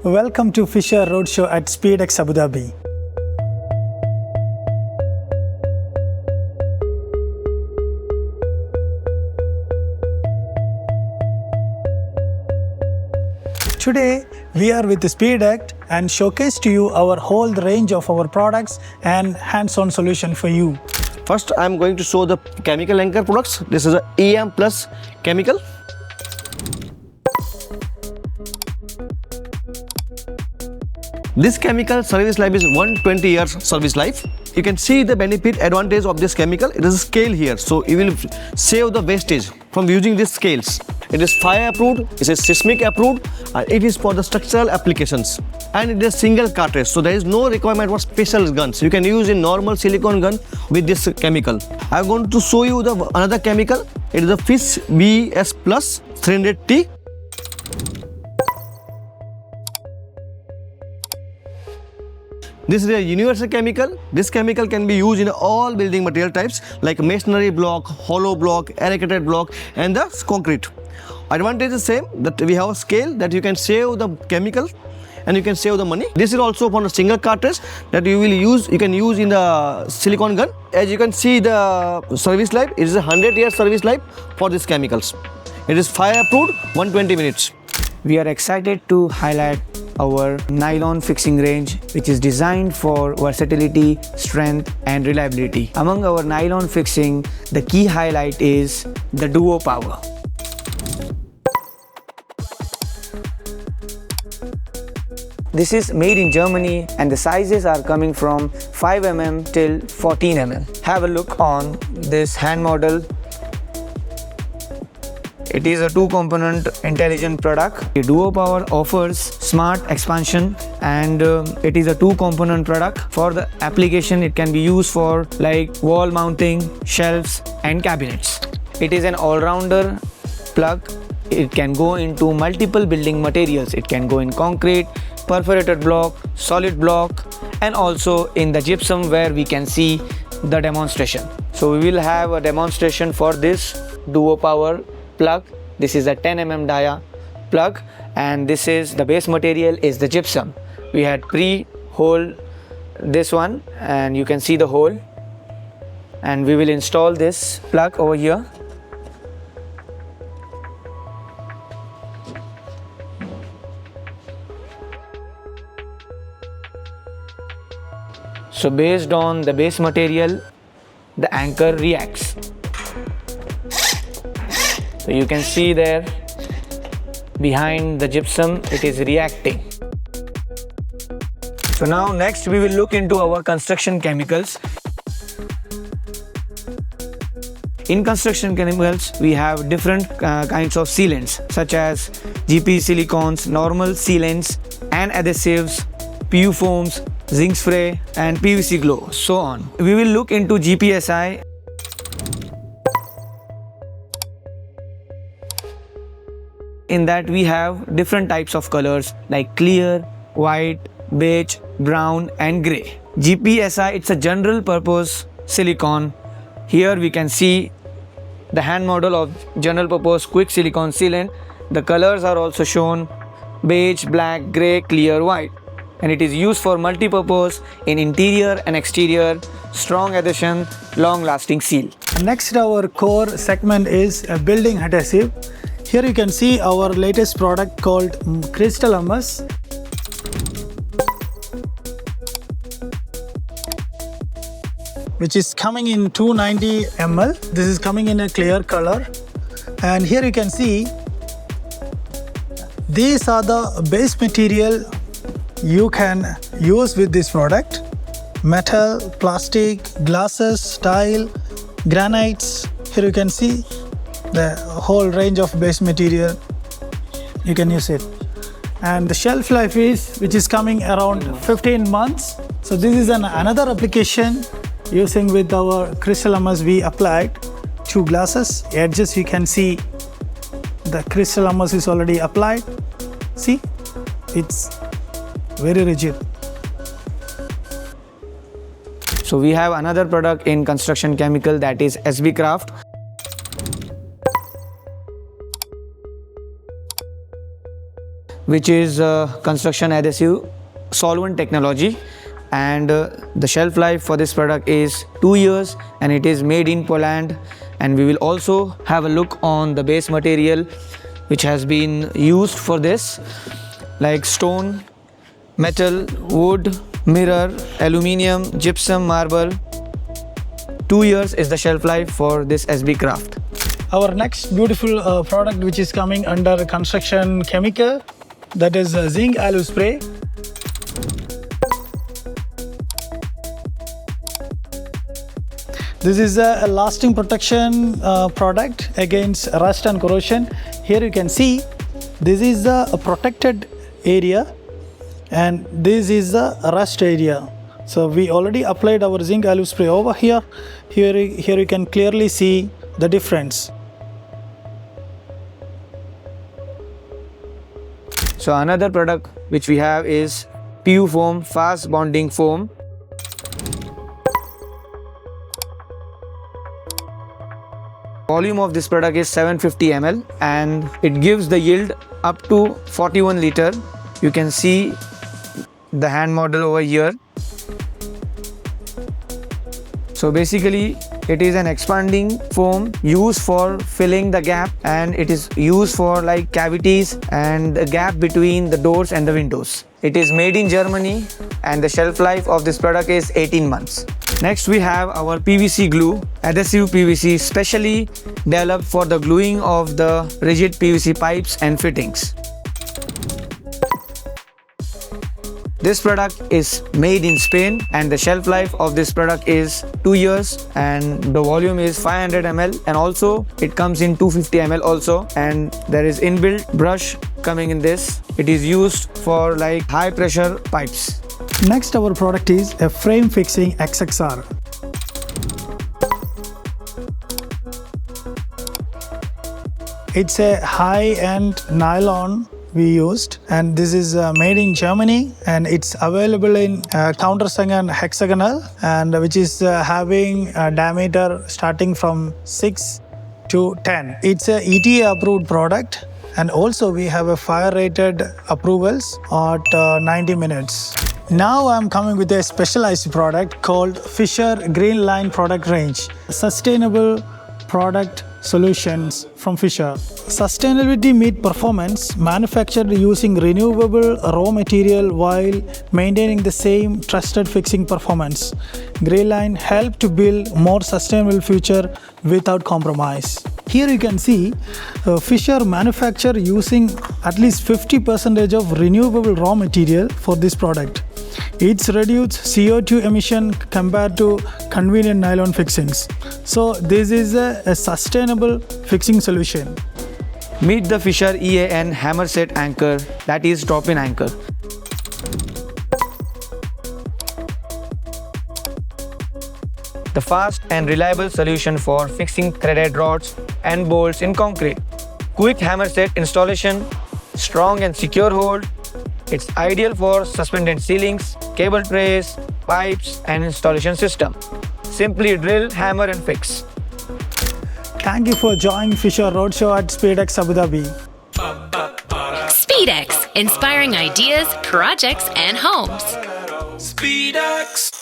Welcome to Fischer Roadshow at Speedex Abu Dhabi. Today we are with Speedex and showcase to you our whole range of our products and hands-on solution for you. First, I am going to show the chemical anchor products. This is a EM Plus chemical. This chemical service life is 120 years service life. You can see the benefit advantage of this chemical. It is a scale here, so you will save the wastage from using these scales. It is fire approved, it is seismic approved, and it is for the structural applications. And it is single cartridge, so there is no requirement for special guns. You can use a normal silicone gun with this chemical. I am going to show you another chemical. It is a Fish BS Plus 300T. This is a universal chemical. This chemical can be used in all building material types like masonry block, hollow block, allocated block, and the concrete. Advantage is same, that we have a scale that you can save the chemical and you can save the money. This is also for a single cartridge that you can use in the silicone gun. As you can see, the service life, it is a 100-year service life for these chemicals. It is fire approved, 120 minutes. We are excited to highlight our nylon fixing range, which is designed for versatility, strength and reliability. Among our nylon fixing, the key highlight is the DuoPower. This is made in Germany and the sizes are coming from 5 mm till 14 mm. Have a look on this hand model. It is a 2-component intelligent product. The DuoPower offers smart expansion and it is a 2-component product. For the application, it can be used for like wall mounting, shelves and cabinets. It is an all-rounder plug. It can go into multiple building materials. It can go in concrete, perforated block, solid block and also in the gypsum where we can see the demonstration. So we will have a demonstration for this DuoPower plug. This is a 10 mm dia plug and this is the base material is the gypsum. We had pre-hole this one and you can see the hole, and we will install this plug over here. So based on the base material, the anchor reacts. So you can see there behind the gypsum, it is reacting. So now next we will look into our construction chemicals. In construction chemicals, we have different kinds of sealants such as GP silicones, normal sealants and adhesives, PU foams, zinc spray and PVC glow, so on. We will look into GPSI. In that we have different types of colors like clear, white, beige, brown and grey. GPSI, it's a general purpose silicone. Here we can see the hand model of general purpose quick silicone sealant. The colors are also shown: beige, black, grey, clear, white. And it is used for multi-purpose in interior and exterior, strong adhesion, long-lasting seal. Next, our core segment is a building adhesive. Here you can see our latest product called Crystal Hummus, which is coming in 290 ml. This is coming in a clear color. And here you can see these are the base material you can use with this product: metal, plastic, glasses, tile, granites. Here you can see the whole range of base material. You can use it. And the shelf life which is coming around 15 months. So this is another application using with our Crystal Hummus. We applied 2 glasses. Edges you can see the Crystal Hummus is already applied. See, it's very rigid. So we have another product in construction chemical, that is SB Craft. which is construction adhesive solvent technology, and the shelf life for this product is 2 years, and it is made in Poland. And we will also have a look on the base material which has been used for this, like stone, metal, wood, mirror, aluminium, gypsum, marble. 2 years is the shelf life for this SB Craft. Our next beautiful product which is coming under construction chemical, that is Zinc-Alu spray. This is a lasting protection product against rust and corrosion. Here you can see this is a protected area and this is the rust area. So we already applied our Zinc-Alu spray over here. Here you can clearly see the difference. So another product which we have is PU foam, fast bonding foam. Volume of this product is 750 ml and it gives the yield up to 41 liter. You can see the hand model over here. So basically it is an expanding foam used for filling the gap, and it is used for like cavities and the gap between the doors and the windows. It is made in Germany and the shelf life of this product is 18 months. Next we have our PVC glue, adhesive PVC, specially developed for the gluing of the rigid PVC pipes and fittings. This product is made in Spain and the shelf life of this product is 2 years, and the volume is 500 ml, and also it comes in 250 ml also, and there is inbuilt brush coming in this. It is used for like high pressure pipes. Next our product is a frame fixing XXR. It's a high-end nylon we used, and this is made in Germany, and it's available in countersunk and hexagonal, and which is having a diameter starting from 6 to 10. It's a ETA approved product, and also we have a fire rated approvals at 90 minutes. Now I'm coming with a specialized product called Fischer Green Line product range. Sustainable product solutions from Fischer. Sustainability meet performance, manufactured using renewable raw material while maintaining the same trusted fixing performance. Green Line help to build more sustainable future without compromise. Here you can see Fischer manufacture using at least 50% of renewable raw material for this product. It's reduced CO2 emission compared to convenient nylon fixings. So this is a sustainable fixing solution. Meet the Fischer EAN Hammerset anchor, that is drop-in anchor. The fast and reliable solution for fixing threaded rods and bolts in concrete. Quick Hammerset installation, strong and secure hold. It's ideal for suspended ceilings, cable trays, pipes and installation system. Simply drill, hammer and fix. Thank you for joining Fischer Roadshow at Speedex Abu Dhabi. Speedex, inspiring ideas, projects, and homes. Speedex.